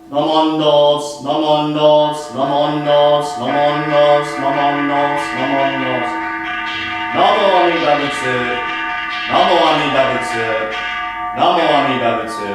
Namondos, namondos, namondos, namondos, namondos, namondos. Namo Amida Butsu, Namo Amida Butsu, Namo Amida Butsu.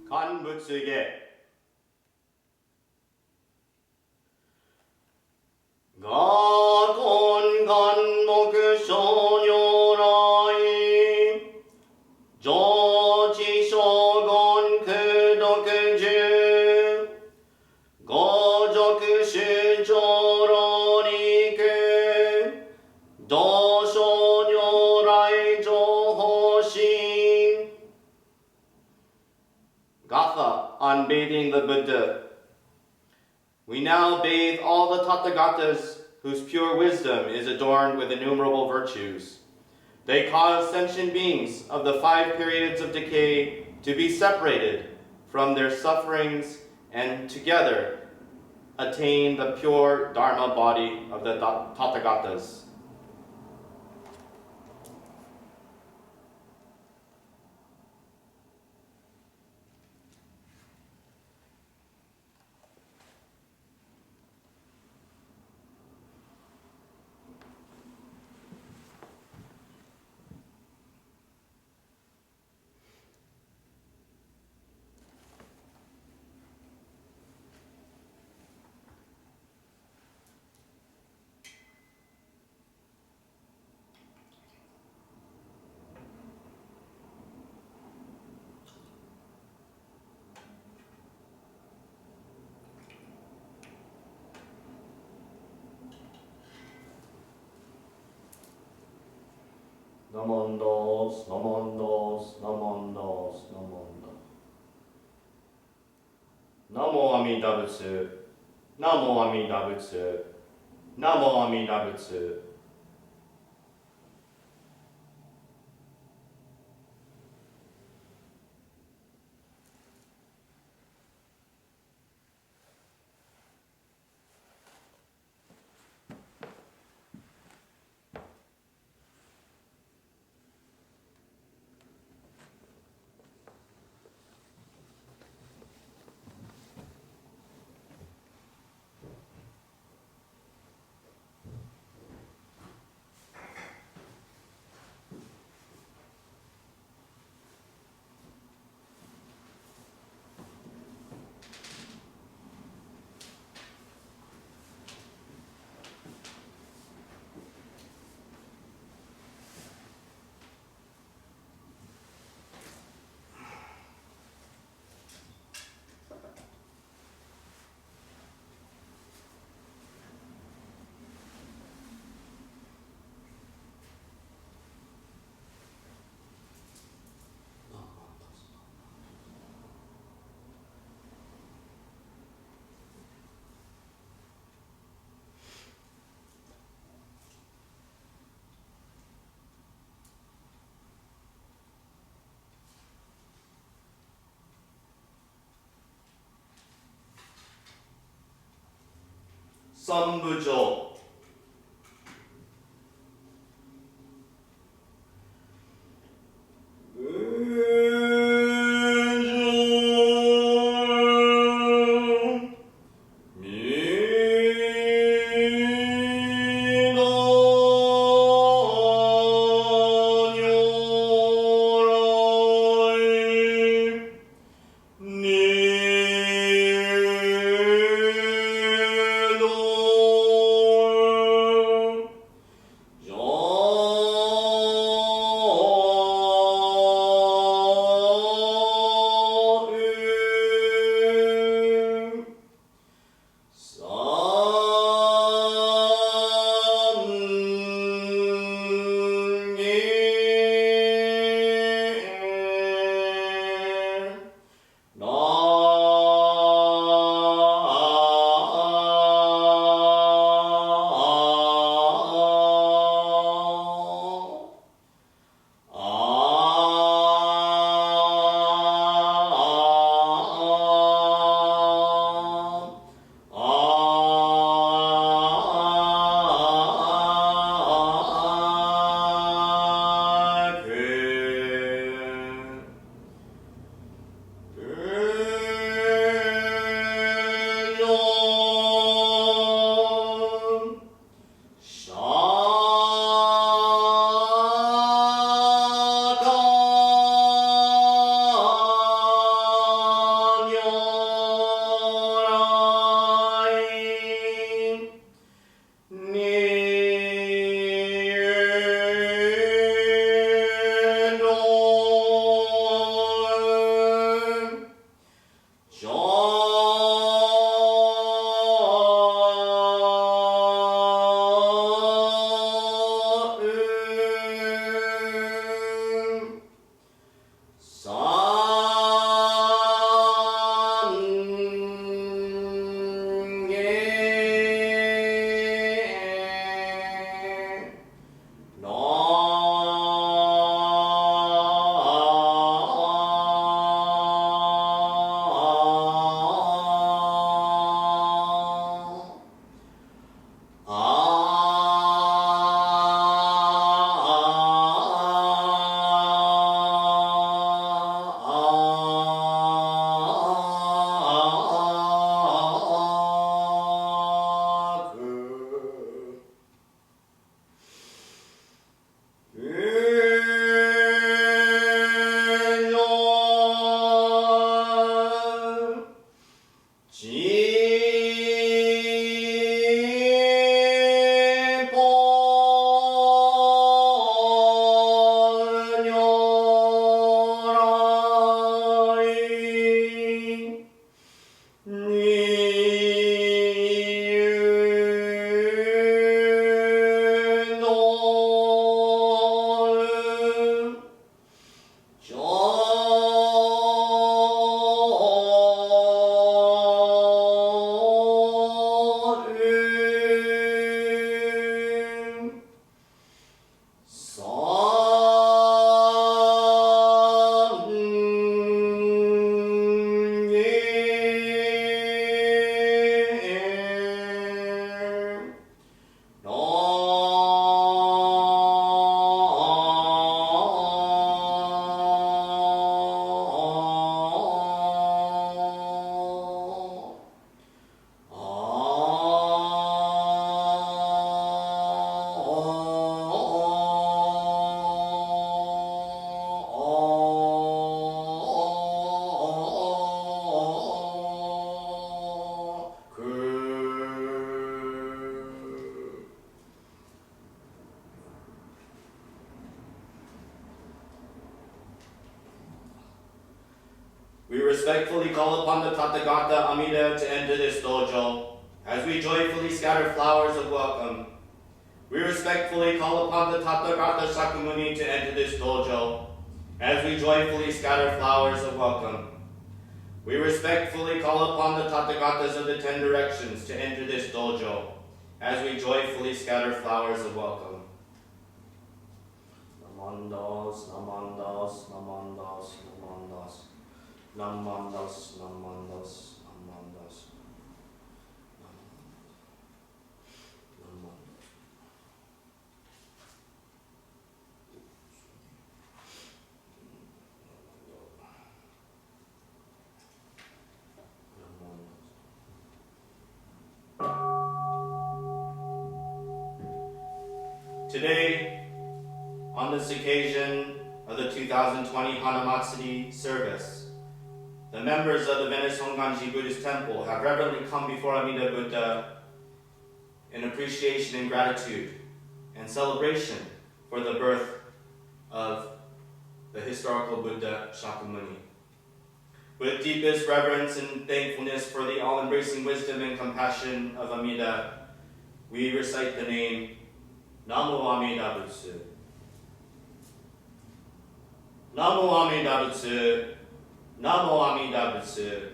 간부츠게 가건 간목 소녀라이 조지쇼건 그덕주 거적 수조러니그 도소녀라이 조호신 Gatha on bathing the Buddha. We now bathe all the Tathagatas whose pure wisdom is adorned with innumerable virtues. They cause sentient beings of the 5 periods of decay to be separated from their sufferings and together attain the pure Dharma body of the Tathagatas. Namondos, namondos, namondos, namondos. Namo Amida Butsu, Namo Amida Butsu, Namo Amida Butsu. Sambujo. Ni We respectfully call upon the Tathagata Amida to enter this dojo, as we joyfully scatter flowers of welcome. We respectfully call upon the Tathagata Shakyamuni to enter this dojo, as we joyfully scatter flowers of welcome. We respectfully call upon the Tathagatas of the 10 directions to enter this dojo, as we joyfully scatter flowers of welcome. Namandas, namandas, namandas, namandas. Namandas, namandas, namandas. Today, on this occasion of the 2020 Hanamatsuri Service, the members of the Venice Honganji Buddhist Temple have reverently come before Amida Buddha in appreciation and gratitude and celebration for the birth of the historical Buddha Shakyamuni. With deepest reverence and thankfulness for the all-embracing wisdom and compassion of Amida, we recite the name Namo Amida Butsu. Namo Amida Butsu. Namo Amida Butsu.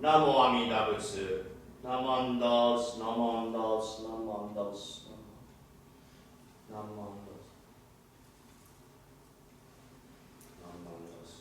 Namo Amida Butsu. Namandas, namandas, namandas, namandas, namandas.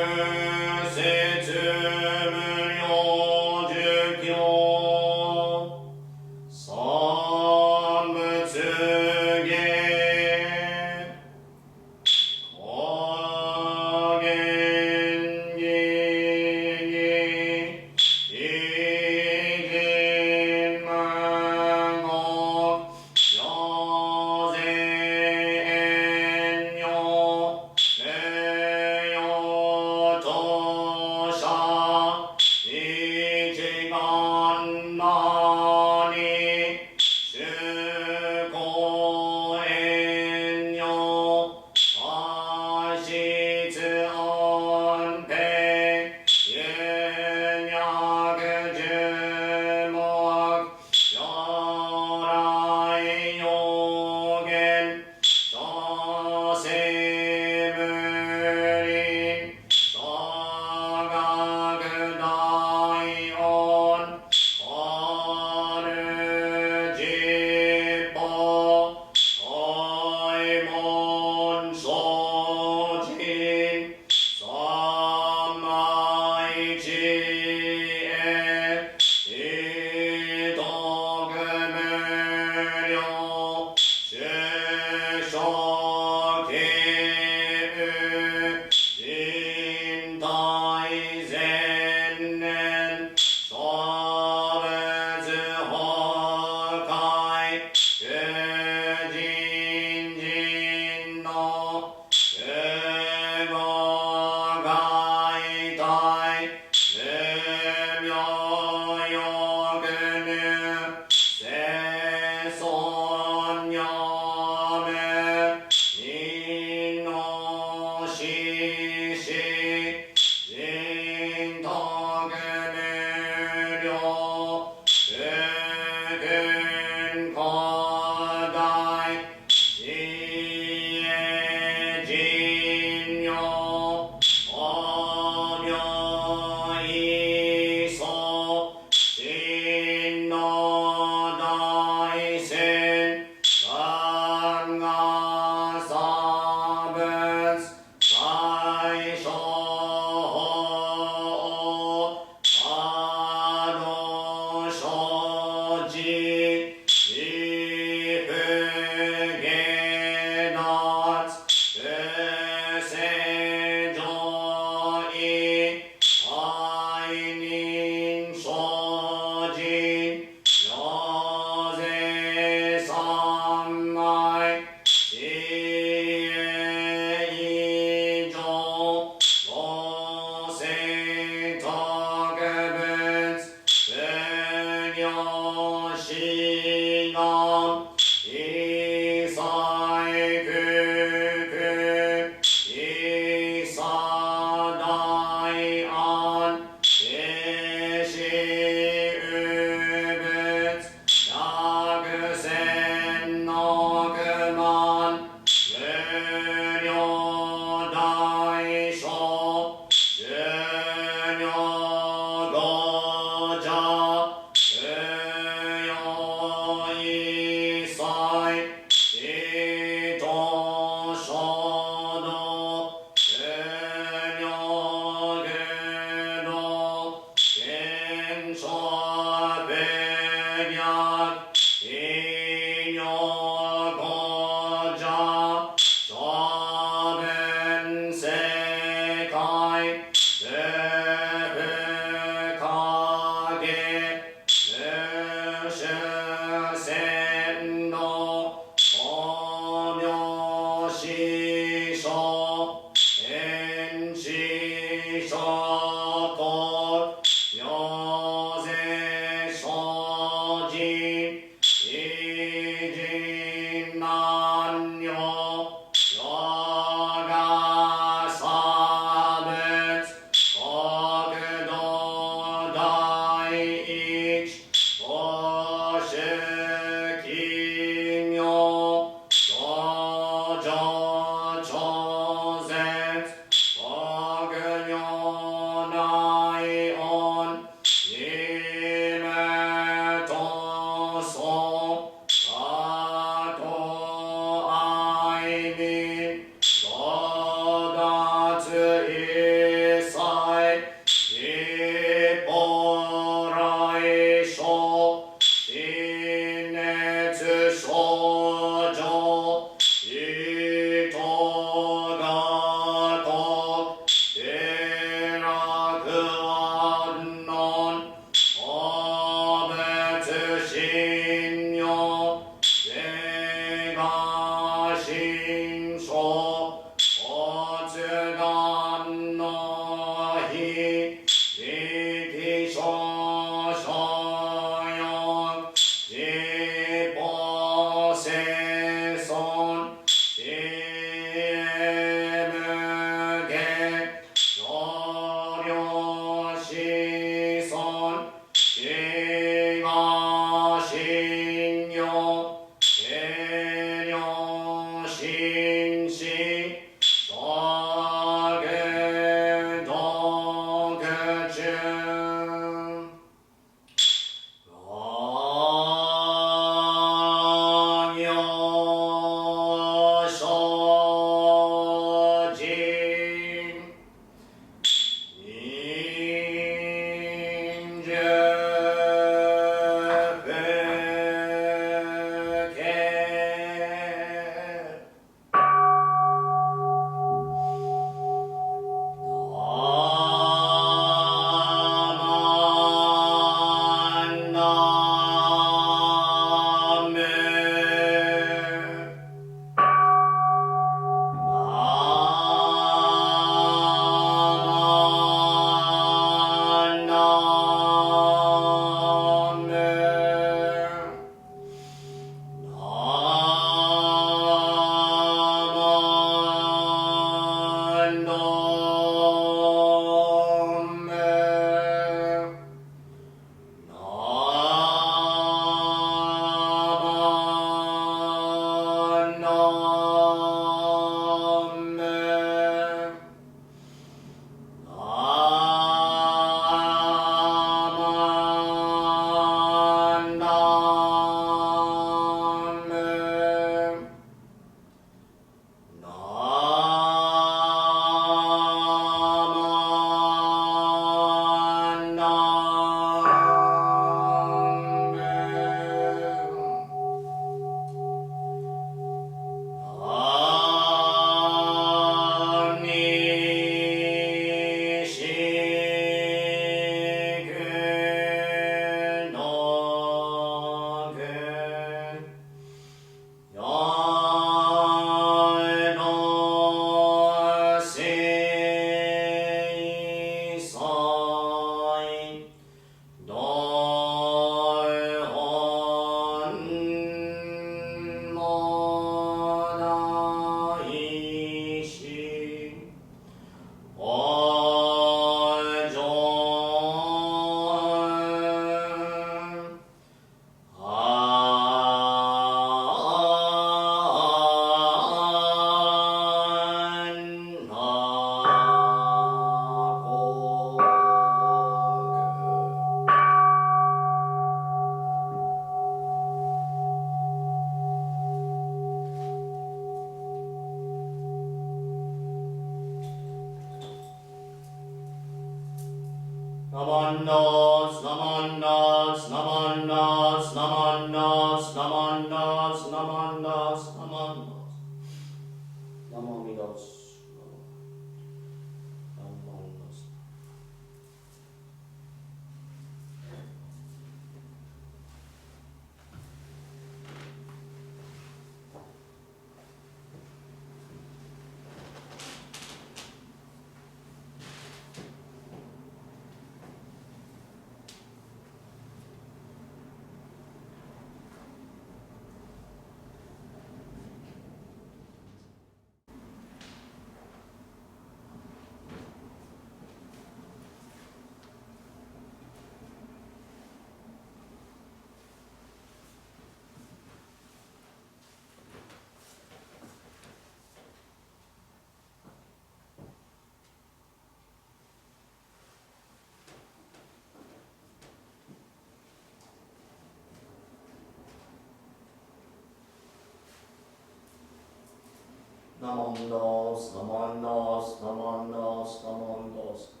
Namondos, namondos, namondos, namondos.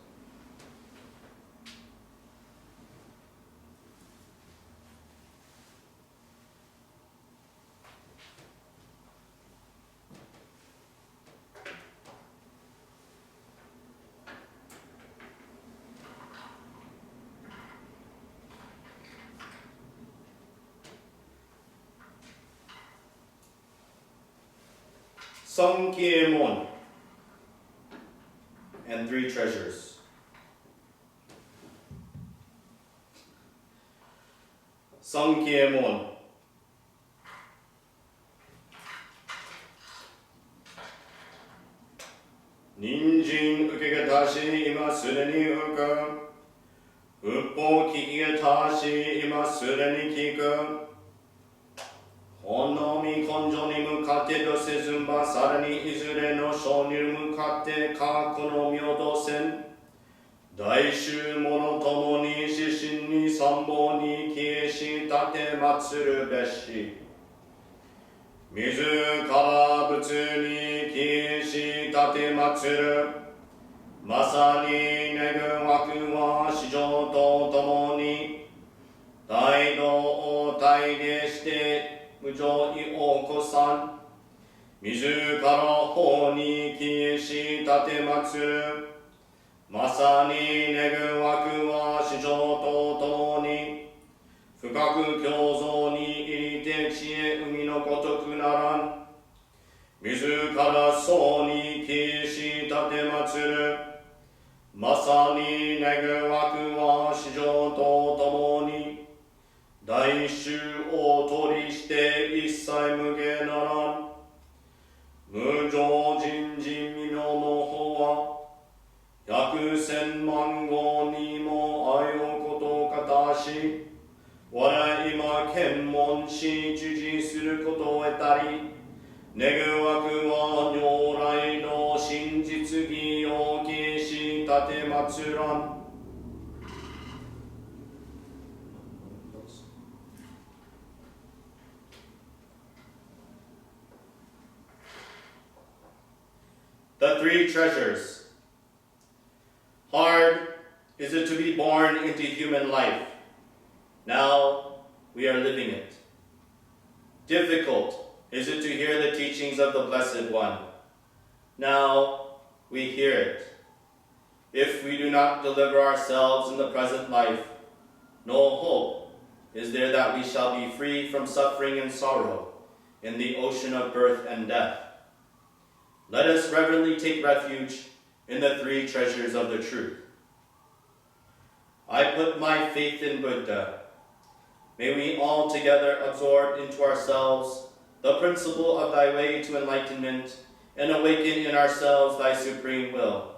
Sangkyemon and three treasures. Sangkyemon. Ninjin uke ga tashi ima sureni uka. Uppo kiki ga tashi ima sureni kiku. 本能み根性に向かってどせずんばさらにいずれの章に向かって過去の明道線大衆者ともに指針に参謀に消えし立て祭るべし自ら仏に消えし立て祭るまさに願わくは史上とともに大道を大でして無常におこさん自ら法に消えし立て祭るまさに願わくは史上とともに深く共造に入りて知恵海のごとくならん自ら僧に消えし立て祭るまさに願わくは史上とともに大衆を取りして一切無限ならん無常人人未明の法は百千万号にも愛をことかたし我今検問し受持することを得たり願わくは如来の真実義を消し立て祭らんThe three treasures. Hard is it to be born into human life. Now we are living it. Difficult is it to hear the teachings of the Blessed One. Now we hear it. If we do not deliver ourselves in the present life, no hope is there that we shall be free from suffering and sorrow in the ocean of birth and death. Let us reverently take refuge in the three treasures of the truth. I put my faith in Buddha. May we all together absorb into ourselves the principle of thy way to enlightenment and awaken in ourselves thy supreme will.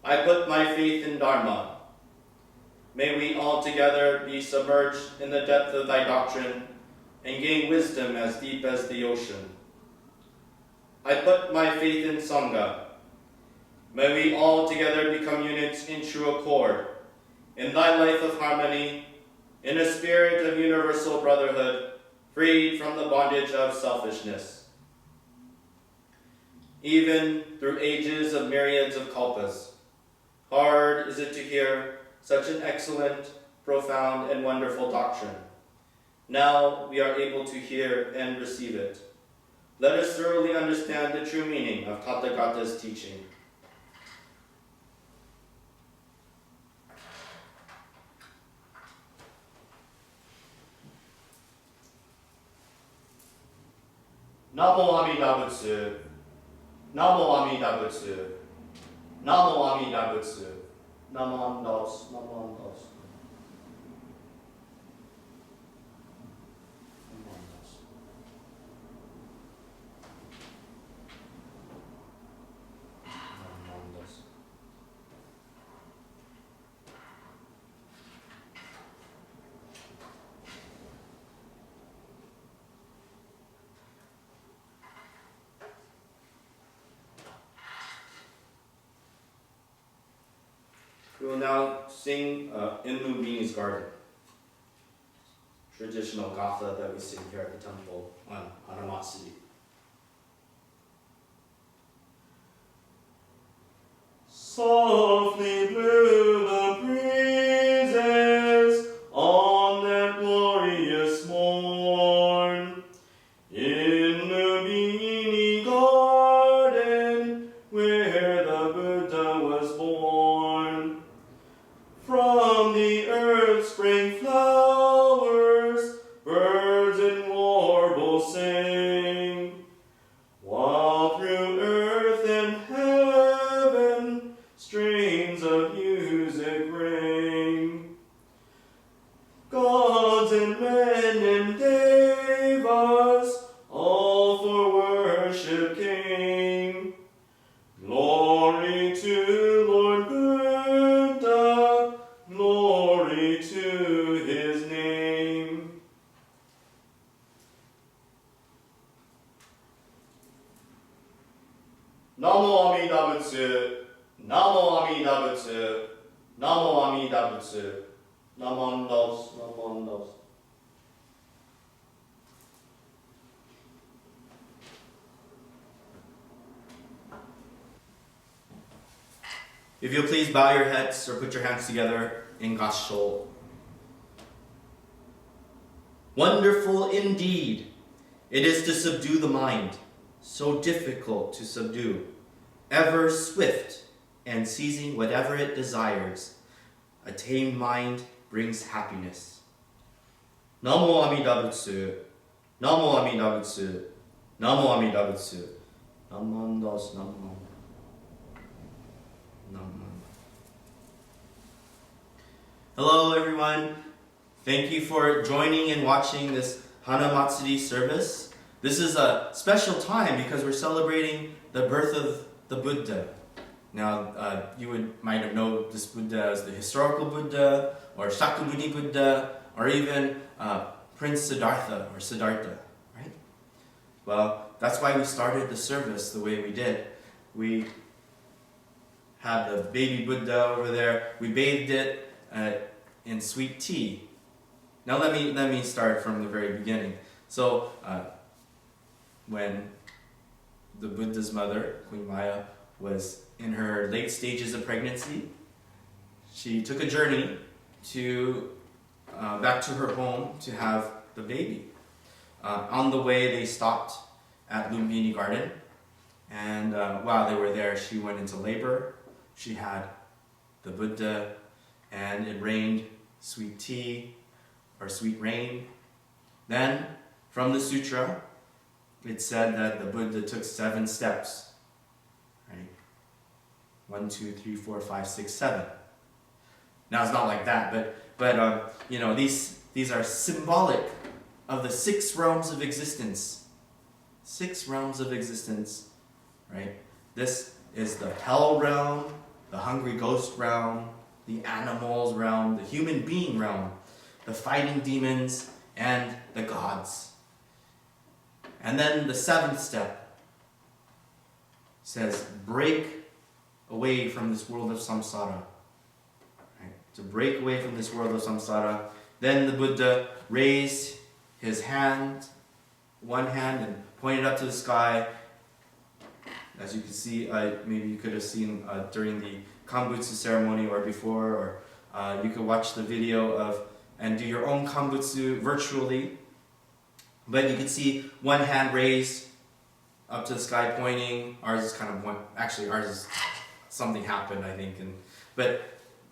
I put my faith in Dharma. May we all together be submerged in the depth of thy doctrine and gain wisdom as deep as the ocean. I put my faith in Sangha. May we all together become units in true accord, in thy life of harmony, in a spirit of universal brotherhood, freed from the bondage of selfishness. Even through ages of myriads of kalpas, hard is it to hear such an excellent, profound, and wonderful doctrine. Now we are able to hear and receive it. Let us thoroughly understand the true meaning of Tathagata's teaching. Namo Amida Butsu. Namo Amida Butsu. Namo Amida Butsu. Namondos, namondos. We will now sing In Lumini's Garden, traditional gatha that we sing here at the temple on Hanamatsuri. softly blew the breezes on that glorious morn. In Lumbini garden, where the Buddha was born, from the earth spring flowers, birds and warbles sing, while through earth and heaven strains of music ring. Gods and men and devas all for worship came. Glory to Lord Buddha, glory to his name. Namo Amida Butsu, Namo Amida Butsu, Namo Amida Butsu, Namondos, Namondos. If you'll please bow your heads or put your hands together in Gashol. Wonderful indeed it is to subdue the mind, so difficult to subdue, ever swift and seizing whatever it desires. A tamed mind brings happiness. Namo Amida Butsu, Namo Amida Butsu, Namo Amida Butsu, Namondos, Namo. Hello everyone. Thank you for joining and watching this Hanamatsuri service. This is a special time because we're celebrating the birth of the Buddha. Now, you might have known this Buddha as the historical Buddha, or Shakyamuni Buddha, or even Prince Siddhartha, or Siddhartha, right? Well, that's why we started the service the way we did. We had the baby Buddha over there. We bathed it in sweet tea. Now let me start from the very beginning. So when the Buddha's mother, Queen Maya, was in her late stages of pregnancy, she took a journey to back to her home to have the baby. On the way, they stopped at Lumbini Garden, and while they were there, she went into labor. She had the Buddha, and it rained sweet tea, or sweet rain. Then, from the sutra, it said that the Buddha took 7 steps. Right? 1, 2, 3, 4, 5, 6, 7. Now it's not like that, but you know, these are symbolic of the 6 realms of existence. 6 realms of existence, right? This is the hell realm, the hungry ghost realm, the animals realm, the human being realm, the fighting demons, and the gods. And then the 7th step says, break away from this world of samsara. Right? To break away from this world of samsara. Then the Buddha raised his hand, one hand, and pointed up to the sky. As you can see, maybe you could have seen during the Kambutsu ceremony or before, or you could watch the video of and do your own Kambutsu virtually. But you can see one hand raised up to the sky pointing. Ours is kind of actually ours is something happened, I think, but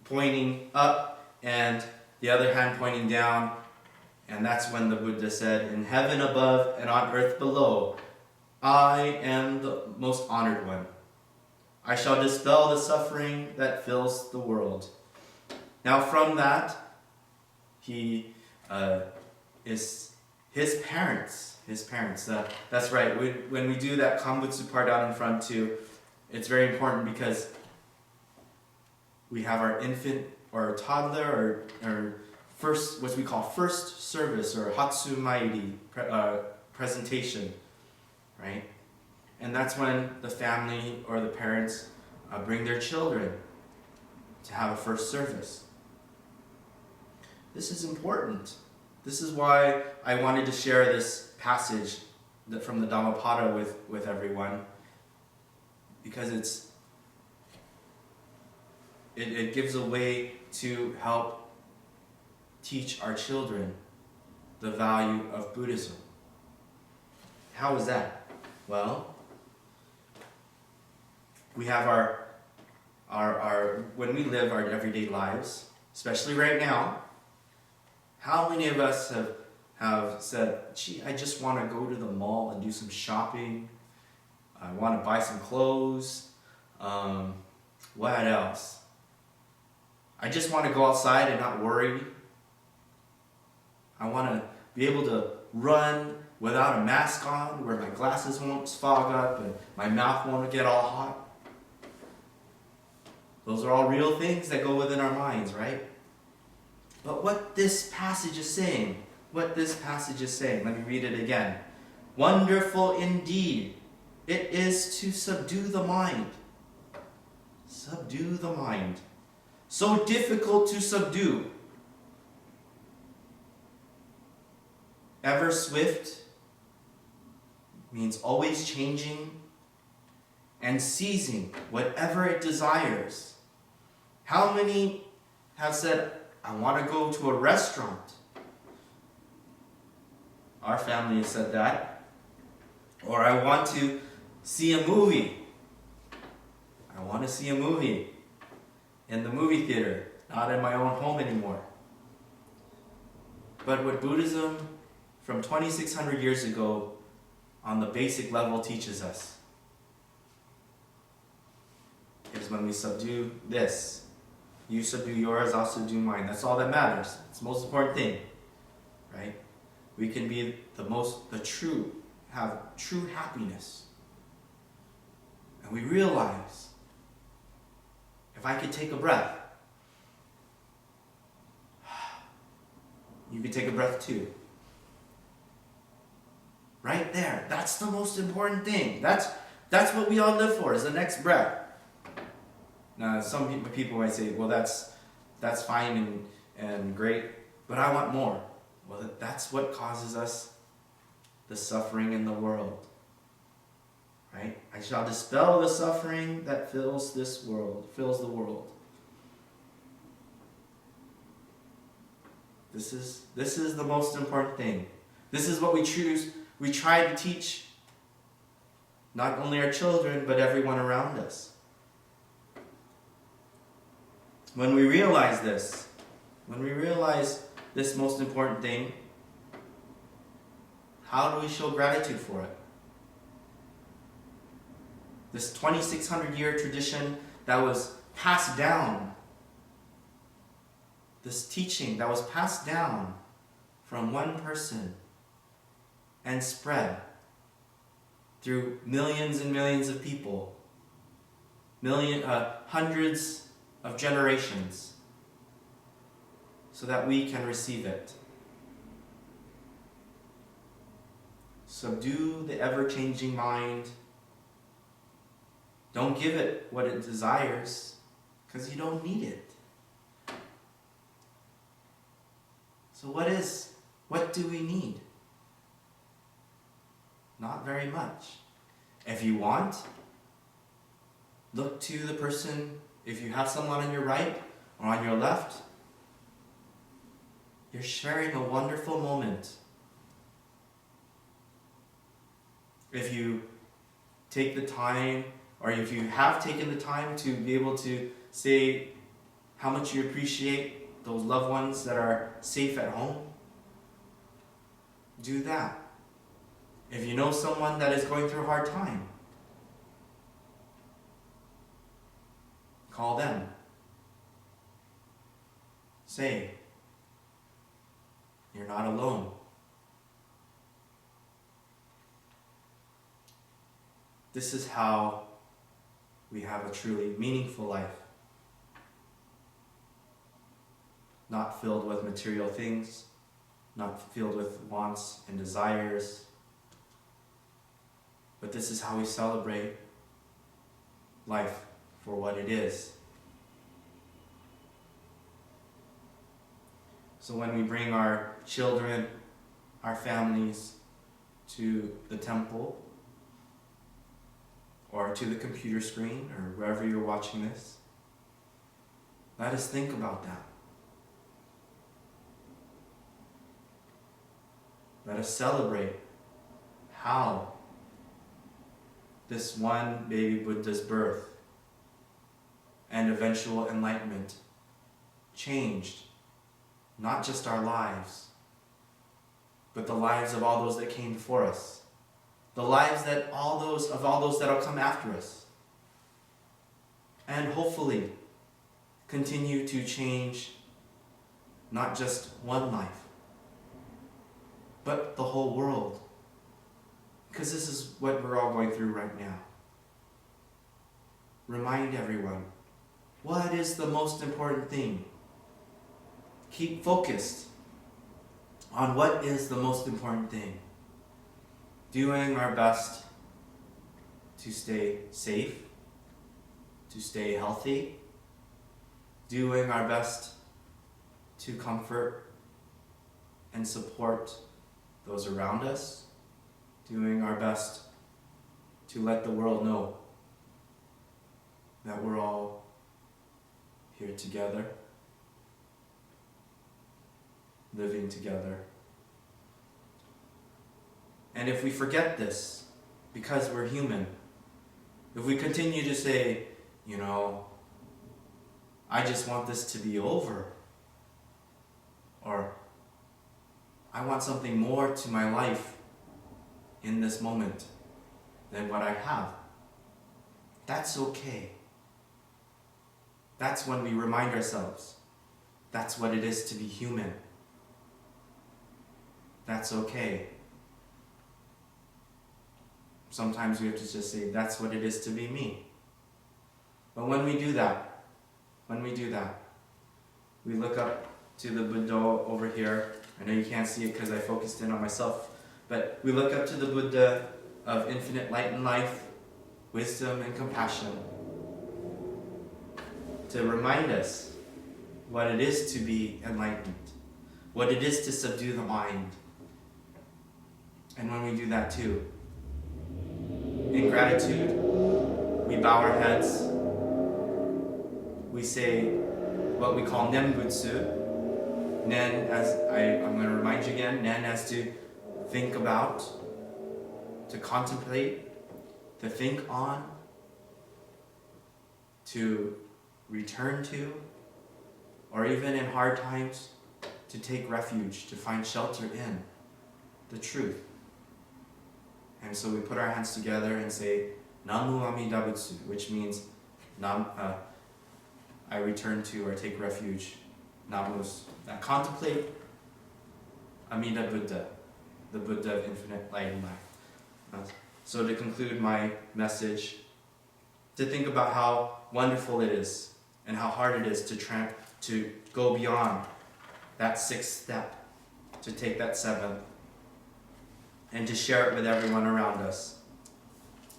pointing up, and the other hand pointing down. And that's when the Buddha said, in heaven above and on earth below, I am the most honored one. I shall dispel the suffering that fills the world. Now from that, he is his parents. That's right. When we do that Kambutsu part out in front too, it's very important because we have our infant or toddler or first, what we call first service or Hatsumairi presentation, right? And that's when the family or the parents bring their children to have a first service. This is important. This is why I wanted to share this passage from the Dhammapada with everyone, because It gives a way to help teach our children the value of Buddhism. How is that? Well, we have our when we live our everyday lives, especially right now, how many of us have said, gee, I just want to go to the mall and do some shopping. I want to buy some clothes. What else? I just want to go outside and not worry. I want to be able to run without a mask on, where my glasses won't fog up and my mouth won't get all hot. Those are all real things that go within our minds, right? But what this passage is saying, let me read it again. Wonderful indeed it is to subdue the mind. Subdue the mind. So difficult to subdue. Ever swift means always changing and seizing whatever it desires. How many have said, I want to go to a restaurant? Our family has said that. Or I want to see a movie. I want to see a movie in the movie theater, not in my own home anymore. But what Buddhism from 2,600 years ago on the basic level teaches us is when we subdue this. You subdue yours, I'll subdue mine. That's all that matters. It's the most important thing, right? We can be have true happiness. And we realize, if I could take a breath, you could take a breath too. Right there. That's the most important thing. That's what we all live for, is the next breath. Now, some people might say, well, that's fine and great, but I want more. Well, that's what causes us the suffering in the world. Right? I shall dispel the suffering that fills the world. This is the most important thing. This is what we try to teach not only our children, but everyone around us. When we realize this most important thing, how do we show gratitude for it? This 2,600-year tradition that was passed down, this teaching that was passed down from one person and spread through millions and millions of people, hundreds of generations, so that we can receive it. Subdue the ever-changing mind. Don't give it what it desires, because you don't need it. So what do we need? Not very much. If you want, look to the person. If you have someone on your right or on your left, you're sharing a wonderful moment. If you take the time, or if you have taken the time to be able to say how much you appreciate those loved ones that are safe at home, do that. If you know someone that is going through a hard time, call them. Say, you're not alone. This is how we have a truly meaningful life. Not filled with material things, not filled with wants and desires, but this is how we celebrate life for what it is. So when we bring our children, our families to the temple, or to the computer screen, or wherever you're watching this, Let us think about that. Let us celebrate how this one baby Buddha's birth and eventual enlightenment changed not just our lives, but the lives of all those that came before us, the lives that all those that'll come after us, and hopefully continue to change not just one life, but the whole world. Because this is what we're all going through right now. Remind everyone, what is the most important thing? Keep focused on what is the most important thing. Doing our best to stay safe, to stay healthy, doing our best to comfort and support those around us, doing our best to let the world know that we're all here together, living together. And if we forget this, because we're human, if we continue to say, I just want this to be over, or I want something more to my life in this moment than what I have, that's okay. That's when we remind ourselves that's what it is to be human. That's okay. Sometimes we have to just say that's what it is to be me. But when we do that, we look up to the Buddha over here. I know you can't see it because I focused in on myself, but we look up to the Buddha of infinite light and life, wisdom and compassion, to remind us what it is to be enlightened, what it is to subdue the mind. And when we do that too, in gratitude, we bow our heads, we say what we call Nembutsu. Nen, I'm going to remind you again, Nen as to think about, to contemplate, to think on, to return to, or even in hard times, to take refuge, to find shelter in the truth. And so we put our hands together and say, Namu Amida Butsu, which means I return to or take refuge. Namus, that contemplate Amida Buddha, the Buddha of infinite light and life. So to conclude my message, to think about how wonderful it is and how hard it is to go beyond that sixth step, to take that seventh, and to share it with everyone around us.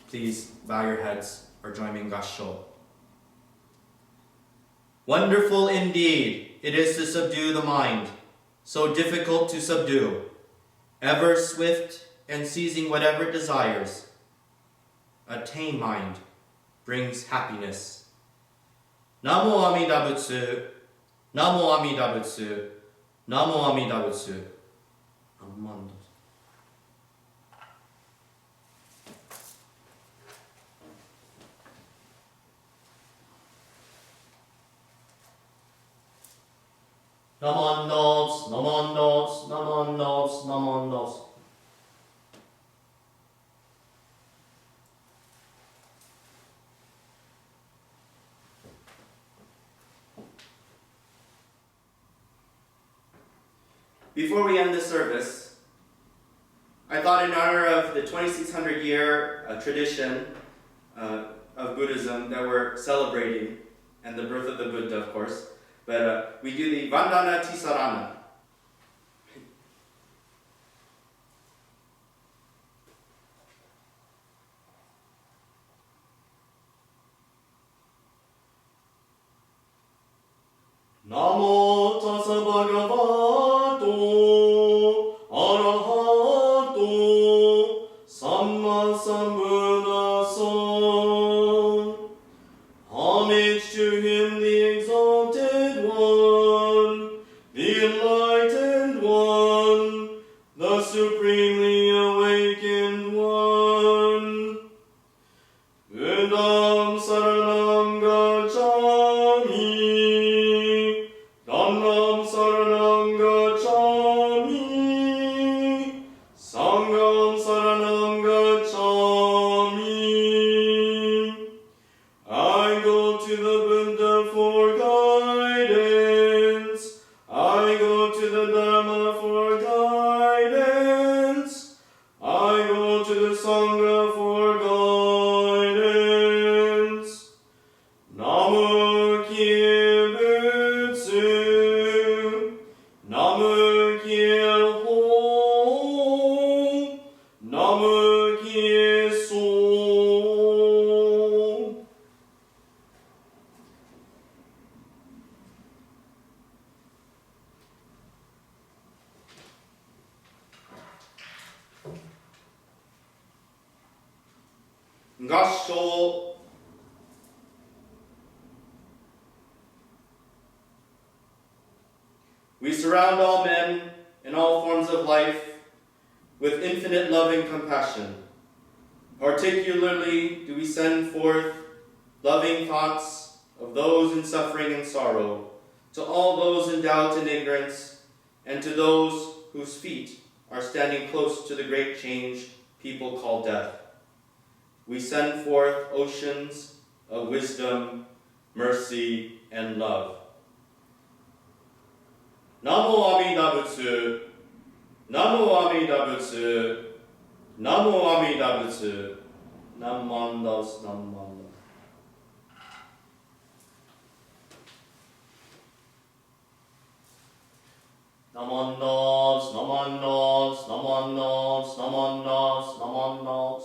Please bow your heads or join me in Gassho. Wonderful indeed it is to subdue the mind, so difficult to subdue, ever swift and seizing whatever it desires. A tame mind brings happiness. Namo Amida Butsu, Namo Amida Butsu, Namo Amida Butsu. Amanda. Namandos, namandos, namandos, namandos. Before we end this service, I thought in honor of the 2600-year tradition of Buddhism that we're celebrating, and the birth of the Buddha, of course, but we do the Vandana Tisarana. Namo tassa bhagavato arahato samma sambuddhassa. Homage to him, the exalted Buddham saranam gacchami. Dhammam saranam gacchami. Sangham saranam gacchami. I go to the Buddha for guidance. I go to the Dharma for guidance. I go to the Sangha for guidance. Namu Kie Butsu. Namu Kie Ho. Namu Kie So. Gassho. We surround all men in all forms of life with infinite love and compassion. Particularly do we send forth loving thoughts of those in suffering and sorrow, to all those in doubt and ignorance, and to those whose feet are standing close to the great change people call death. We send forth oceans of wisdom, mercy, and love. Namo Amida Butsu, Namo Amida Butsu, Namo Amida Butsu, Namandas, Namandas. Namandas, Namandas, Namandas, Namandas, Namandas.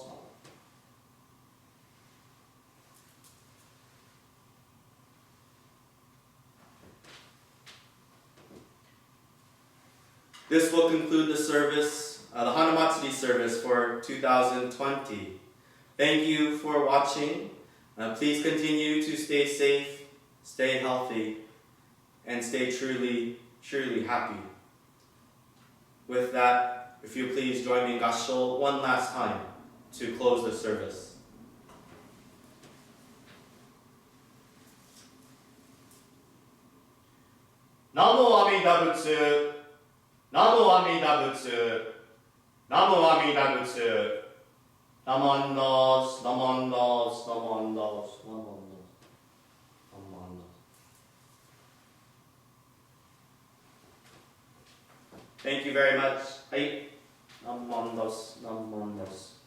This will conclude the service, the Hanamatsuri service for 2020. Thank you for watching. Please continue to stay safe, stay healthy, and stay truly, truly happy. With that, if you please join me in Gassho one last time to close the service. Namo Amida Butsu. Namo Amida Butsu. Namo Amida Butsu. Namandas, Namandas, Namandas, Namandas, Namandas. Thank you very much. Hai. Namandas, Namandas.